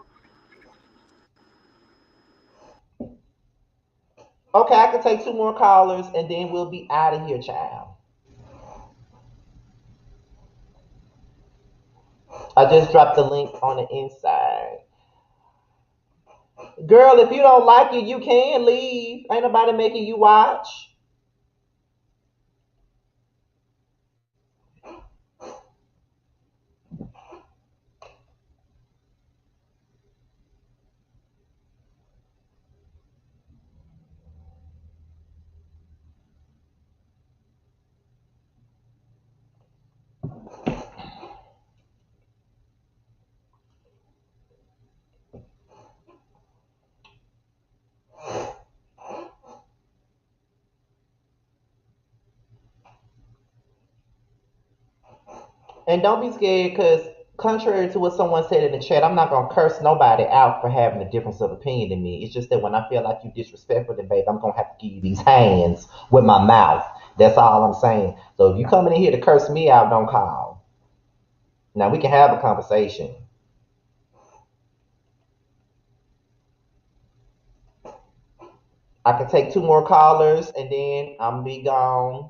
Okay, I can take two more callers, and then we'll be out of here, child. I just dropped the link on the inside. Girl, if you don't like it, you can leave. Ain't nobody making you watch. And don't be scared because, contrary to what someone said in the chat, I'm not going to curse nobody out for having a difference of opinion than me. It's just that when I feel like you disrespectful, then, babe, I'm going to have to give you these hands with my mouth. That's all I'm saying. So if you coming in here to curse me out, don't call. Now, we can have a conversation. I can take two more callers and then I'm going to be gone.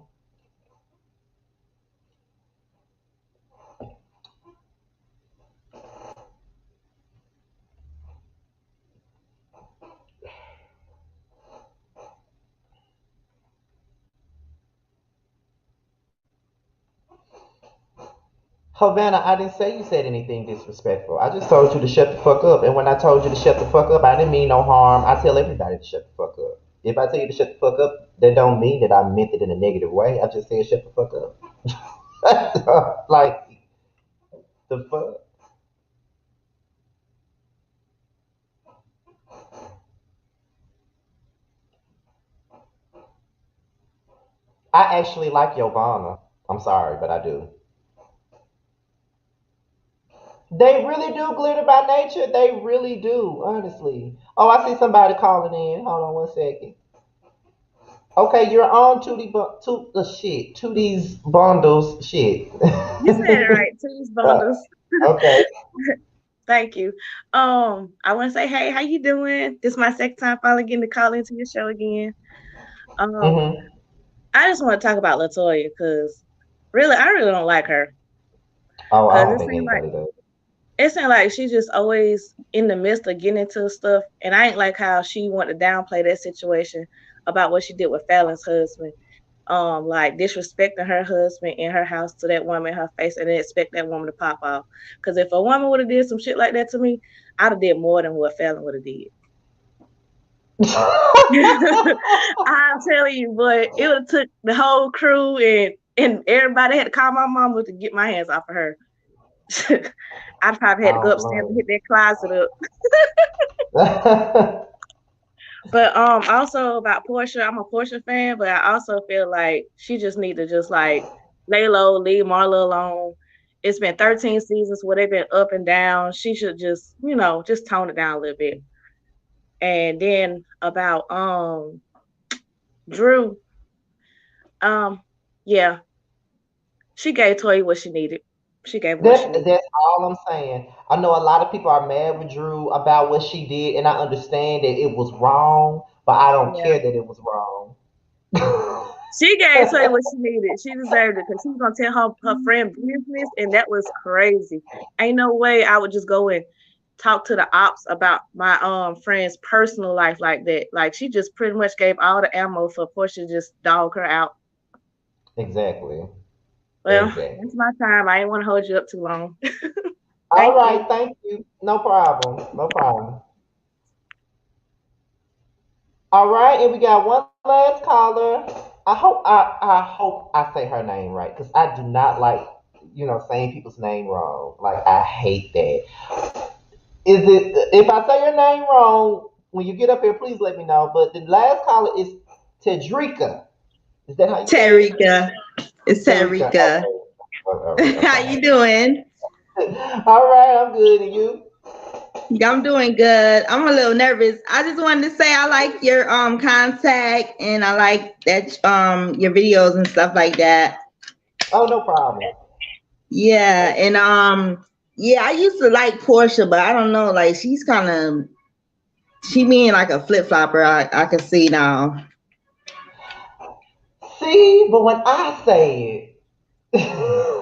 Havana, I didn't say you said anything disrespectful. I just told you to shut the fuck up. And when I told you to shut the fuck up, I didn't mean no harm. I tell everybody to shut the fuck up. If I tell you to shut the fuck up, that don't mean that I meant it in a negative way. I just said shut the fuck up. Like the fuck. I actually like Yovana. I'm sorry, but I do. They really do glitter by nature. They really do, honestly. Oh, I see somebody calling in. Hold on one second. Okay, you're on to the shit. To these bundles shit. You said it right. To these bundles. Okay. Thank you. I want to say, hey, how you doing? This is my second time finally getting to call into your show again. Um, Hmm. I just want to talk about Latoya because really, I really don't like her Oh, I because don't think anybody does. it seemed like she's just always in the midst of getting into stuff, and I ain't like how she wanted to downplay that situation about what she did with Fallon's husband. Like disrespecting her husband in her house to that woman in her face and then expect that woman to pop off. Because if a woman would have did some shit like that to me, I'd have did more than what Fallon would have did. I'm telling you, but it would have took the whole crew and everybody had to call my mama to get my hands off of her. I probably I had to go don't upstairs and blame. hit that closet up. But also about Porsha, I'm a Porsha fan, but I also feel like she just need to just like lay low, leave Marlo alone. It's been 13 seasons where they've been up and down. She should just, just tone it down a little bit. And then about Drew, um, yeah, she gave Toya what she needed. She gave her what she needed. That's all I'm saying. I know a lot of people are mad with Drew about what she did, and I understand that it was wrong, but I don't Yeah. care that it was wrong. She gave Toya what she needed. She deserved it because she was gonna tell her friend business, and that was crazy. Ain't no way I would just go and talk to the ops about my friend's personal life like that. Like she just pretty much gave all the ammo for Porsche to just dog her out. Exactly. Well, Exactly. that's my time. I didn't want to hold you up too long. All Thank you. right. Thank you. No problem. No problem. All right, and we got one last caller. I hope I say her name right because I do not like saying people's name wrong. Like I hate that. Is it if I say your name wrong when you get up here? Please let me know. But the last caller is Tedrika. Is that how you say it? Tarika. It's Tedrika. Tarika. Okay. How you doing? All right, I'm good. And you? I'm doing good. I'm a little nervous. I just wanted to say I like your contact and I like that your videos and stuff like that. Oh, no problem. Yeah, and yeah, I used to like Portia, but I don't know, like she's kind of she being like a flip flopper. I can see now. See, but when I say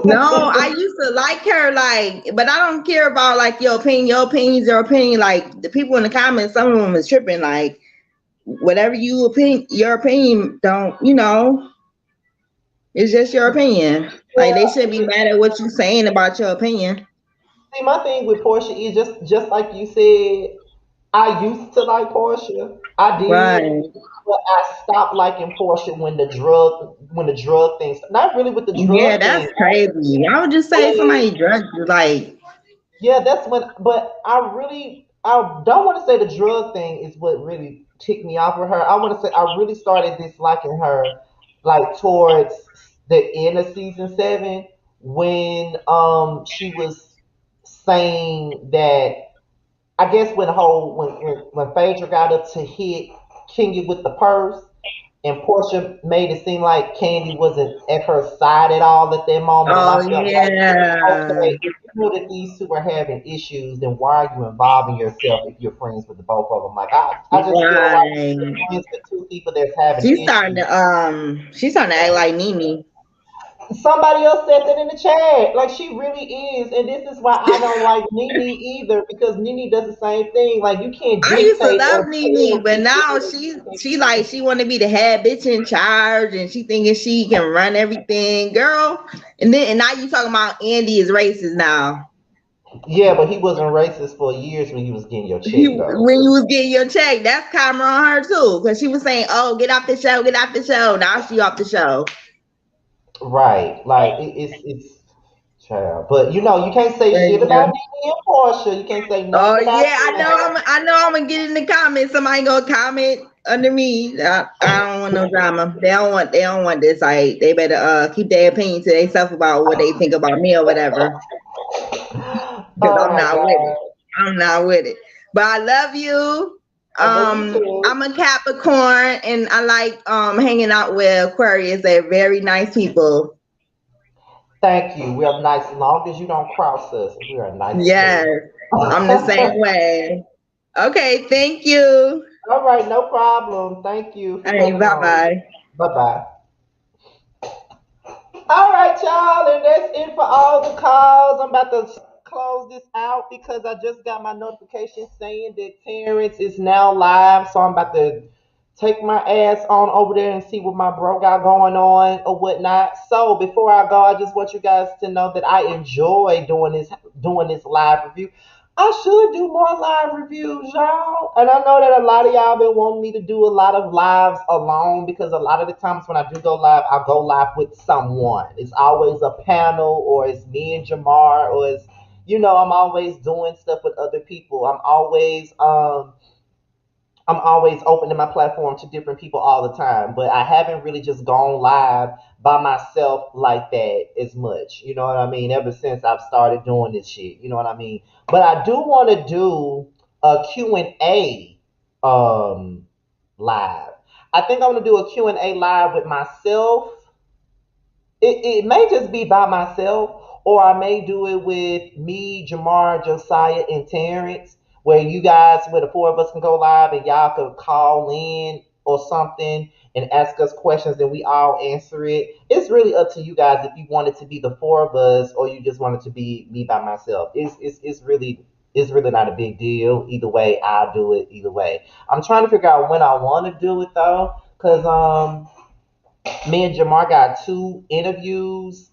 No, I it. used to like her, like, but I don't care about like your opinion. Your opinion's your opinion. Like the people in the comments, some of them is tripping. Like whatever your opinion don't, it's just your opinion. Like they should be mad at what you saying about your opinion. See, my thing with Portia is just like you said. I used to like Portia. I did, Right. but I stopped liking Portia when the drug things. Not really with the Yeah, drug that's thing. crazy. I would just say When somebody drugged you, like, Yeah, that's when. But I don't want to say the drug thing is what really ticked me off with her. I want to say I really started disliking her like towards the end of season 7 when she was saying that I guess when Phaedra got up to hit Kenya with the purse and Portia made it seem like Candy wasn't at her side at all at that moment, and oh I felt like, yeah, okay, if you know that these two are having issues, then why are you involving yourself if you're friends with the both of them? Like I just feel like you're right. friends with two people that's having issues. She's starting to act like Nene. Somebody else said that in the chat. Like she really is, and this is why I don't like Nene either because Nene does the same thing. Like you can't I used to dictate or love tell Nene, but people now what she like she want to be the head bitch in charge, and she thinking she can run everything, girl. And now you talking about Andy is racist now. Yeah, but he wasn't racist for years when he was getting your check though. When you was getting your check, that's karma on her too, because she was saying, "Oh, get off the show, get off the show." Now she off the show. Right. Like it's child. But you can't say shit Yeah. about Nene and Portia. You can't say Oh nothing about yeah, them. I know. I'm gonna get in the comments. Somebody gonna comment. under me. I don't want no drama. They don't want this. Like they better keep their opinion to themselves about what they think about me or whatever. Because Oh I'm my not with it. God. I'm not with it. But I love you. I love you too. I'm a Capricorn and I like hanging out with Aquarius. They're very nice people. Thank you. We are nice as long as you don't cross us. We are nice as Yes. I'm the same hell. way. Okay, thank you. All right, no problem. Thank you for All right, coming bye on. bye. Bye bye. All right, y'all, and that's it for all the calls. I'm about to close this out because I just got my notification saying that Terrence is now live. So I'm about to take my ass on over there and see what my bro got going on or whatnot. So before I go, I just want you guys to know that I enjoy doing this live review. I should do more live reviews, y'all. And I know that a lot of y'all been wanting me to do a lot of lives alone because a lot of the times when I do go live, I go live with someone. It's always a panel or it's me and Jamar or it's I'm always doing stuff with other people. I'm always opening my platform to different people all the time, but I haven't really just gone live by myself like that as much. You know what I mean? Ever since I've started doing this shit, you know what I mean? But I do want to do a Q&A live. I think I'm going to do a Q&A live with myself. It may just be by myself, or I may do it with me, Jamar, Josiah, and Terrence, where the four of us can go live and y'all could call in or something and ask us questions and we all answer it. It's really up to you guys if you want it to be the four of us or you just want it to be me by myself. It's really not a big deal. Either way, I'll do it either way. I'm trying to figure out when I want to do it though, because me and Jamar got two interviews.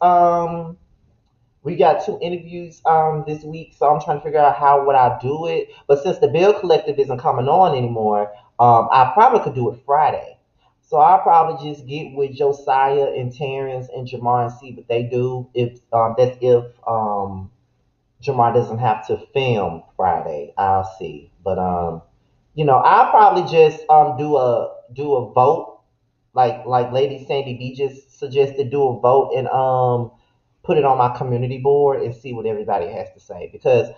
We got two interviews this week, so I'm trying to figure out how would I do it. But since the Bill Collective isn't coming on anymore, I probably could do it Friday. So I'll probably just get with Josiah and Terrence and Jamar and see what they do. If Jamar doesn't have to film Friday, I'll see. But I'll probably just do a vote like Lady Sandy B just suggested, do a vote and put it on my community board and see what everybody has to say because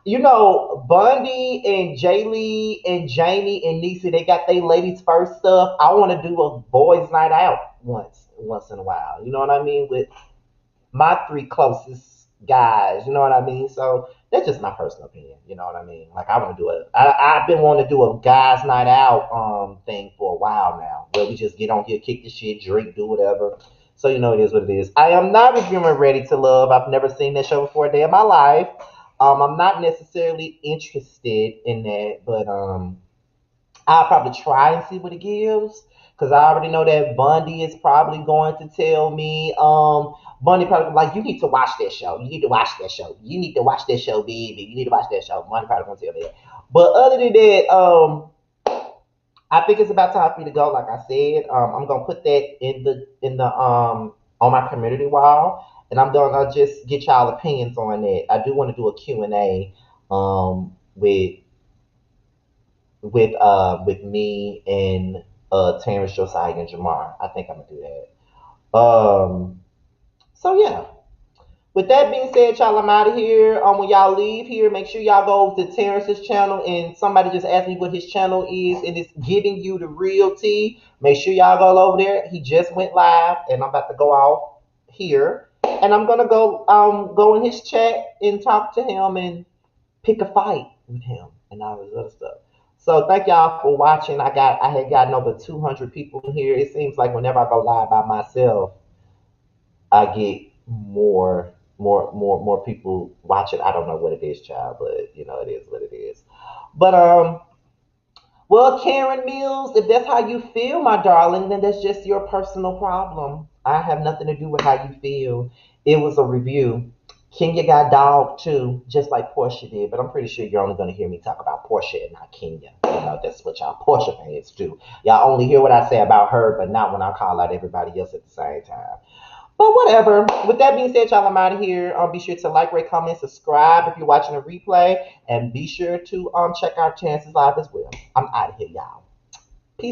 Bundy and Jaylee and Jamie and Nisi, they got their ladies first stuff. I want to do a boys night out once in a while. You know what I mean? With my three closest guys, you know what I mean? So that's just my personal opinion, you know what I mean? Like I want to do it. I've been wanting to do a guys night out thing for a while now, where we just get on here, kick the shit, drink, do whatever. So it is what it is. I am not reviewing Ready to Love. I've never seen that show before a day in my life. I'm not necessarily interested in that, but I'll probably try and see what it gives. Cause I already know that Bundy is probably going to tell me, Bundy probably like, you need to watch that show. You need to watch that show. You need to watch that show, baby. You need to watch that show. Bundy probably gonna tell me that. But other than that, I think it's about time for me to go. Like I said, I'm gonna put that in the on my community wall, and I'm gonna just get y'all opinions on that. I do want to do a Q&A with me and Terrence, Josiah, and Jamar. I think I'm gonna do that. So yeah. With that being said, y'all, I'm out of here. When y'all leave here, make sure y'all go to Terrence's channel. And somebody just asked me what his channel is, and it's Giving You the Real Tea. Make sure y'all go over there. He just went live, and I'm about to go off here, and I'm gonna go in his chat and talk to him and pick a fight with him and all this other stuff. So thank y'all for watching. I had gotten over 200 people in here. It seems like whenever I go live by myself, I get more people watching. I don't know what it is, child, but it is what it is. But well, Karen Mills, if that's how you feel, my darling, then that's just your personal problem. I have nothing to do with how you feel. It was a review. Kenya got dogged too, just like Porsha did. But I'm pretty sure you're only going to hear me talk about Porsha and not Kenya. That's what y'all Porsha fans do. Y'all only hear what I say about her, but not when I call out everybody else at the same time. But whatever. With that being said, y'all, I'm out of here. Be sure to like, rate, comment, subscribe if you're watching a replay, and be sure to check out Chances Live as well. I'm out of here, y'all.